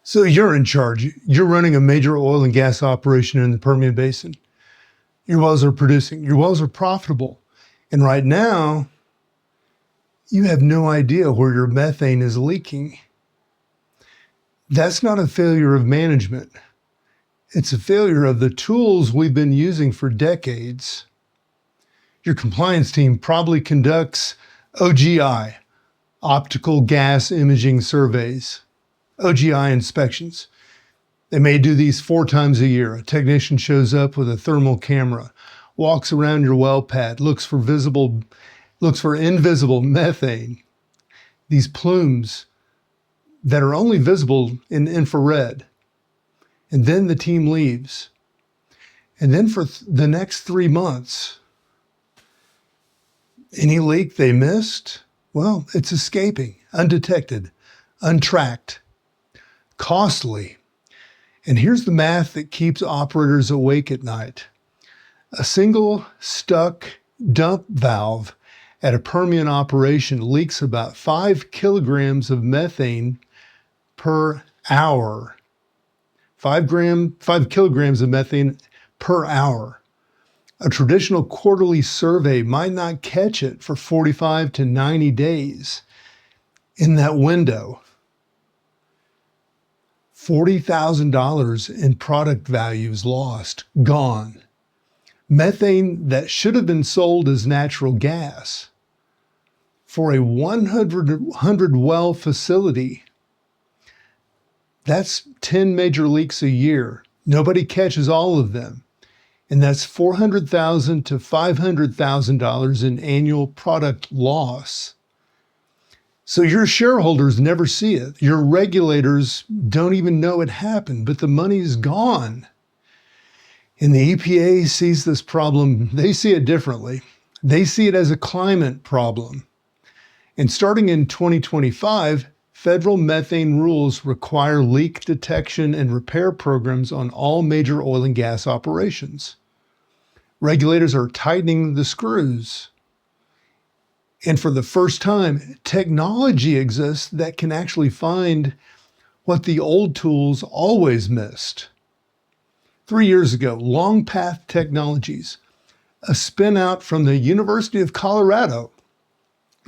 So you're in charge. You're running a major oil and gas operation in the Permian Basin. Your wells are producing. Your wells are profitable. And right now, you have no idea where your methane is leaking. That's not a failure of management. It's a failure of the tools we've been using for decades. Your compliance team probably conducts OGI, optical gas imaging surveys, OGI inspections. They may do these 4 times a year. A technician shows up with a thermal camera, walks around your well pad, looks for invisible methane, these plumes that are only visible in infrared. And then the team leaves. And then for the next 3 months, any leak they missed, well, it's escaping, undetected, untracked, costly. And here's the math that keeps operators awake at night. A single stuck dump valve at a Permian operation leaks about 5 kilograms of methane per hour. 5 kilograms of methane per hour. A traditional quarterly survey might not catch it for 45 to 90 days. In that window, $40,000 in product value is lost, gone. Methane that should have been sold as natural gas for a 100 well facility. That's 10 major leaks a year. Nobody catches all of them. And that's $400,000 to $500,000 in annual product loss. So your shareholders never see it. Your regulators don't even know it happened, but the money's gone. And the EPA sees this problem, they see it differently. They see it as a climate problem. And starting in 2025, federal methane rules require leak detection and repair programs on all major oil and gas operations. Regulators are tightening the screws. And for the first time, technology exists that can actually find what the old tools always missed. 3 years ago, Long Path Technologies, a spin out from the University of Colorado,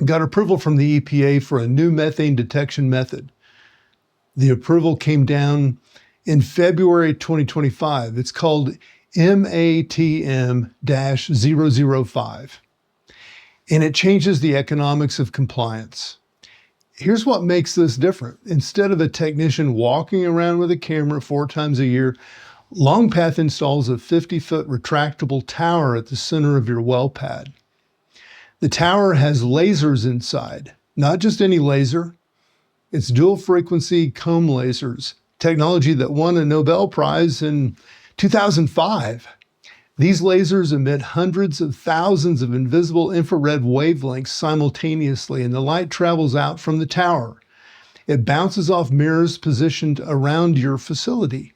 got approval from the EPA for a new methane detection method. The approval came down in February 2025. It's called MATM-005. And it changes the economics of compliance. Here's what makes this different. Instead of a technician walking around with a camera 4 times a year, LongPath installs a 50-foot retractable tower at the center of your well pad. The tower has lasers inside, not just any laser. It's dual frequency comb lasers, technology that won a Nobel Prize in 2005. These lasers emit hundreds of thousands of invisible infrared wavelengths simultaneously, and the light travels out from the tower. It bounces off mirrors positioned around your facility,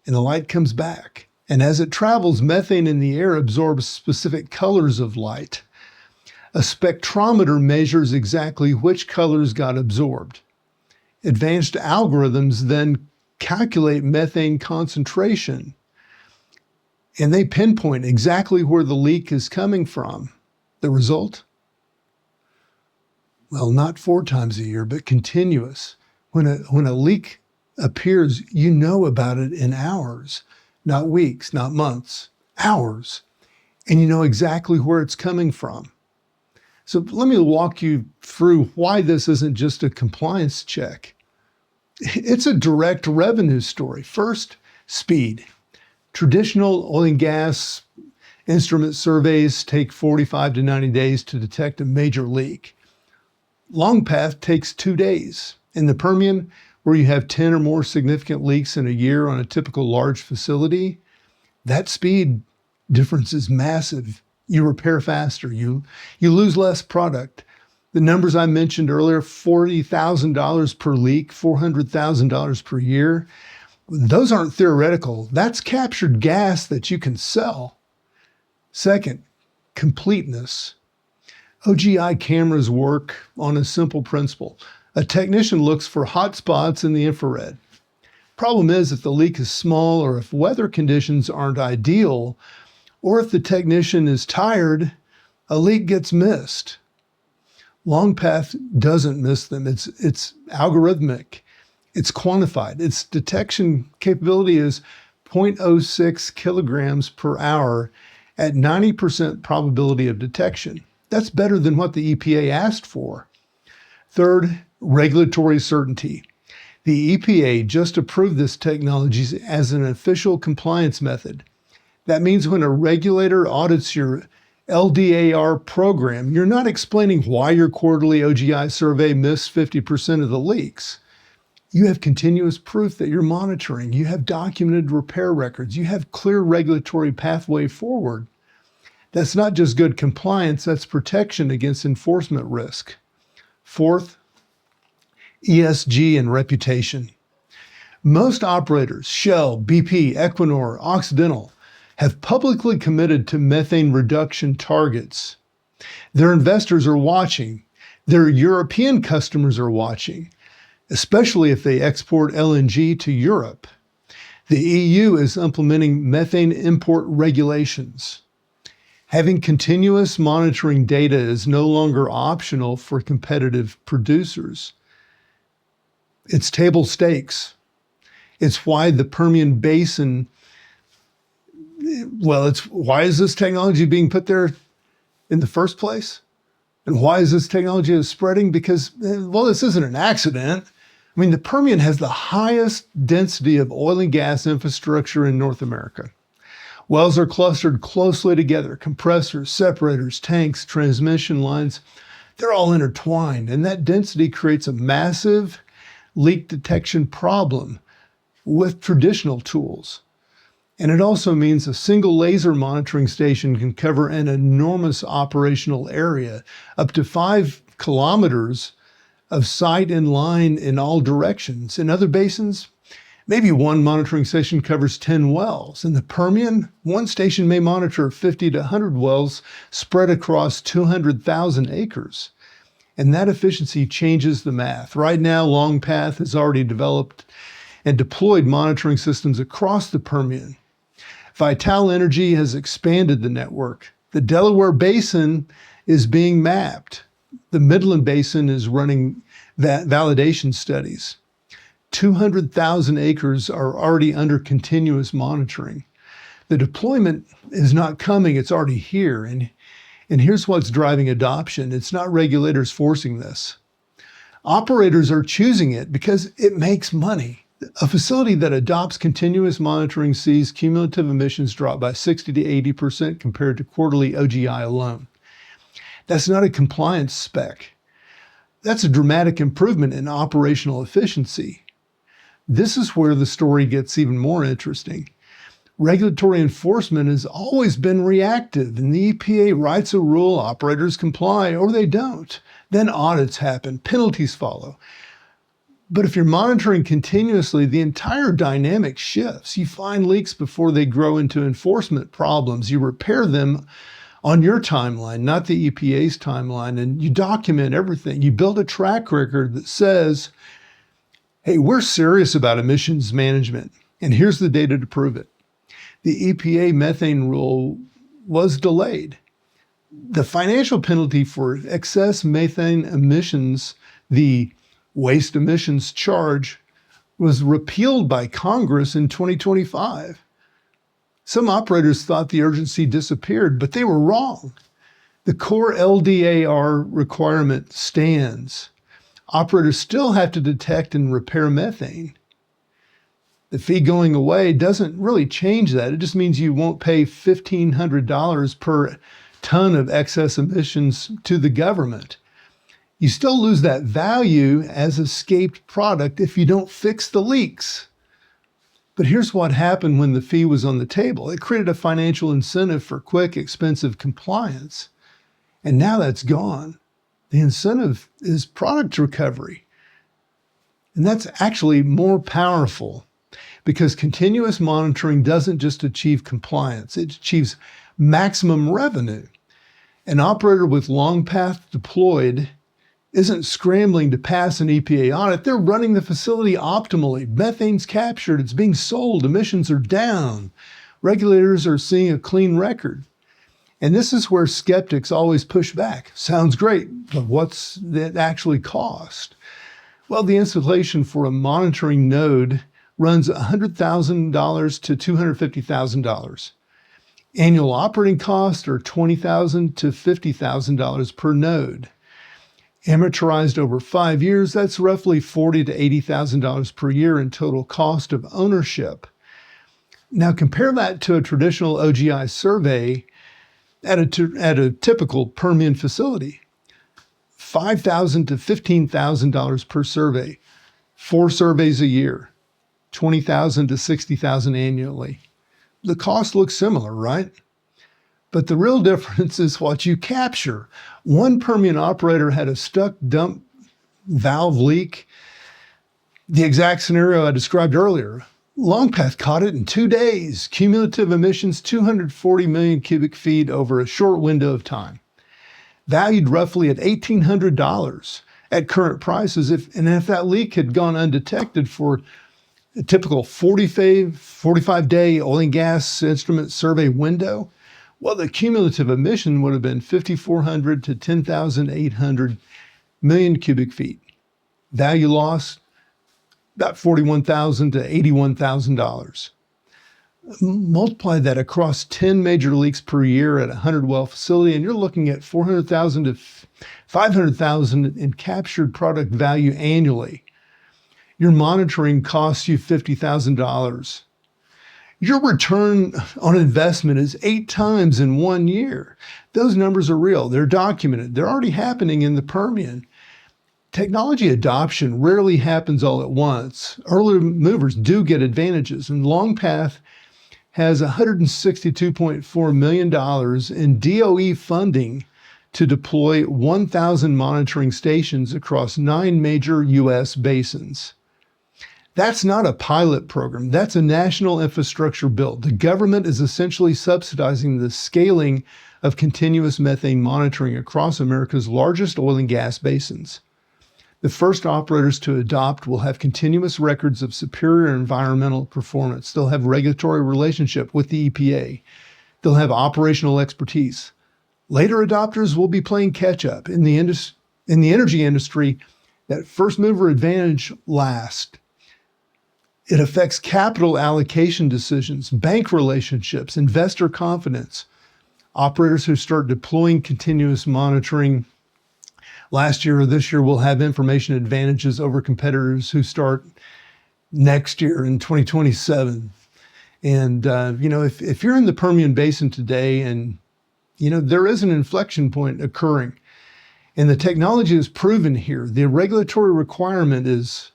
and the light comes back. And as it travels, methane in the air absorbs specific colors of light. A spectrometer measures exactly which colors got absorbed. Advanced algorithms then calculate methane concentration, and they pinpoint exactly where the leak is coming from. The result? Well, not 4 times a year, but continuous. When a leak appears, you know about it in hours, not weeks, not months, hours, and you know exactly where it's coming from. So let me walk you through why this isn't just a compliance check. It's a direct revenue story. First, speed. Traditional oil and gas instrument surveys take 45 to 90 days to detect a major leak. LongPath takes 2 days. In the Permian, where you have 10 or more significant leaks in a year on a typical large facility, that speed difference is massive. You repair faster, you lose less product. The numbers I mentioned earlier, $40,000 per leak, $400,000 per year, those aren't theoretical. That's captured gas that you can sell. Second, completeness. OGI cameras work on a simple principle. A technician looks for hot spots in the infrared. Problem is, if the leak is small or if weather conditions aren't ideal, or if the technician is tired, a leak gets missed. LongPath doesn't miss them. It's algorithmic. It's quantified. Its detection capability is 0.06 kilograms per hour at 90% probability of detection. That's better than what the EPA asked for. Third, regulatory certainty. The EPA just approved this technology as an official compliance method. That means when a regulator audits your LDAR program, you're not explaining why your quarterly OGI survey missed 50% of the leaks. You have continuous proof that you're monitoring. You have documented repair records. You have clear regulatory pathway forward. That's not just good compliance, that's protection against enforcement risk. Fourth, ESG and reputation. Most operators, Shell, BP, Equinor, Occidental, have publicly committed to methane reduction targets. Their investors are watching. Their European customers are watching, especially if they export LNG to Europe. The EU is implementing methane import regulations. Having continuous monitoring data is no longer optional for competitive producers. It's table stakes. It's why the Permian Basin, why is this technology being put there in the first place? And why is this technology spreading? Because, this isn't an accident. I mean, the Permian has the highest density of oil and gas infrastructure in North America. Wells are clustered closely together. Compressors, separators, tanks, transmission lines, they're all intertwined. And that density creates a massive leak detection problem with traditional tools. And it also means a single laser monitoring station can cover an enormous operational area, up to 5 kilometers of sight and line in all directions. In other basins, maybe one monitoring station covers 10 wells. In the Permian, one station may monitor 50 to 100 wells spread across 200,000 acres. And that efficiency changes the math. Right now, LongPath has already developed and deployed monitoring systems across the Permian. Vital Energy has expanded the network. The Delaware Basin is being mapped. The Midland Basin is running validation studies. 200,000 acres are already under continuous monitoring. The deployment is not coming, it's already here. And here's what's driving adoption. It's not regulators forcing this. Operators are choosing it because it makes money. A facility that adopts continuous monitoring sees cumulative emissions drop by 60 to 80% compared to quarterly OGI alone. That's not a compliance spec. That's a dramatic improvement in operational efficiency. This is where the story gets even more interesting. Regulatory enforcement has always been reactive, and the EPA writes a rule, operators comply, or they don't. Then audits happen, penalties follow. But if you're monitoring continuously, the entire dynamic shifts. You find leaks before they grow into enforcement problems. You repair them on your timeline, not the EPA's timeline, and you document everything. You build a track record that says, hey, we're serious about emissions management, and here's the data to prove it. The EPA methane rule was delayed. The financial penalty for excess methane emissions, the waste emissions charge, was repealed by Congress in 2025. Some operators thought the urgency disappeared, but they were wrong. The core LDAR requirement stands. Operators still have to detect and repair methane. The fee going away doesn't really change that. It just means you won't pay $1,500 per ton of excess emissions to the government. You still lose that value as escaped product if you don't fix the leaks. But here's what happened when the fee was on the table. It created a financial incentive for quick, expensive compliance. And now that's gone. The incentive is product recovery. And that's actually more powerful because continuous monitoring doesn't just achieve compliance, it achieves maximum revenue. An operator with LongPath deployed isn't scrambling to pass an EPA audit. They're running the facility optimally. Methane's captured, it's being sold, emissions are down. Regulators are seeing a clean record. And this is where skeptics always push back. Sounds great, but what's that actually cost? Well, the installation for a monitoring node runs $100,000 to $250,000. Annual operating costs are $20,000 to $50,000 per node. Amortized over 5 years, that's roughly $40,000 to $80,000 per year in total cost of ownership. Now compare that to a traditional OGI survey at a typical Permian facility. $5,000 to $15,000 per survey, 4 surveys a year, $20,000 to $60,000 annually. The cost looks similar, right? But the real difference is what you capture. One Permian operator had a stuck dump valve leak, the exact scenario I described earlier. Longpath caught it in 2 days. Cumulative emissions, 240 million cubic feet over a short window of time. Valued roughly at $1,800 at current prices. If that leak had gone undetected for a typical 45-day oil and gas instrument survey window, well, the cumulative emission would have been 5,400 to 10,800 million cubic feet. Value loss, about $41,000 to $81,000. Multiply that across 10 major leaks per year at a 100-well facility, and you're looking at $400,000 to $500,000 in captured product value annually. Your monitoring costs you $50,000. Your return on investment is 8 times in 1 year. Those numbers are real. They're documented. They're already happening in the Permian. Technology adoption rarely happens all at once. Early movers do get advantages, and Longpath has $162.4 million in DOE funding to deploy 1,000 monitoring stations across 9 major U.S. basins. That's not a pilot program. That's a national infrastructure build. The government is essentially subsidizing the scaling of continuous methane monitoring across America's largest oil and gas basins. The first operators to adopt will have continuous records of superior environmental performance. They'll have regulatory relationship with the EPA. They'll have operational expertise. Later adopters will be playing catch up. In the energy industry, that first mover advantage lasts. It affects capital allocation decisions, bank relationships, investor confidence. Operators who start deploying continuous monitoring last year or this year will have information advantages over competitors who start next year in 2027. And, if you're in the Permian Basin today and, there is an inflection point occurring and the technology is proven here, the regulatory requirement is,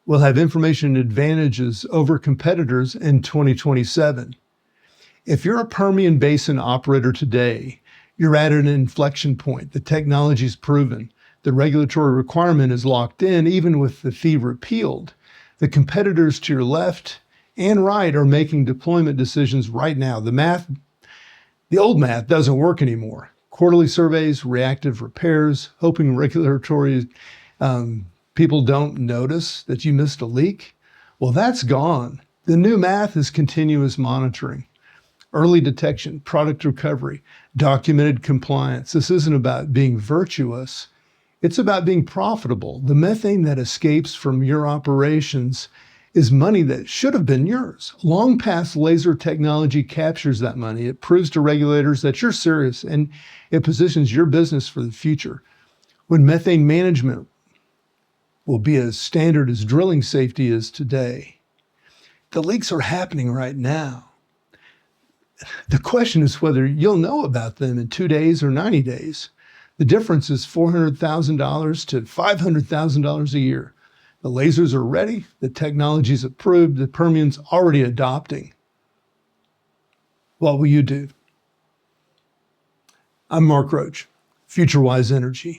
will have information advantages over competitors in 2027. If you're a Permian Basin operator today, you're at an inflection point. The technology is proven. The regulatory requirement is locked in, even with the fee repealed. The competitors to your left and right are making deployment decisions right now. The old math doesn't work anymore. Quarterly surveys, reactive repairs, hoping regulatory people don't notice that you missed a leak. Well, that's gone. The new math is continuous monitoring, early detection, product recovery, documented compliance. This isn't about being virtuous. It's about being profitable. The methane that escapes from your operations is money that should have been yours. Longpath laser technology captures that money. It proves to regulators that you're serious, and it positions your business for the future. When methane management will be as standard as drilling safety is today, the leaks are happening right now. The question is whether you'll know about them in 2 days or 90 days. The difference is $400,000 to $500,000 a year. The lasers are ready. The technology's approved. The Permian's already adopting. What will you do? I'm Mark Roach, FutureWise Energy.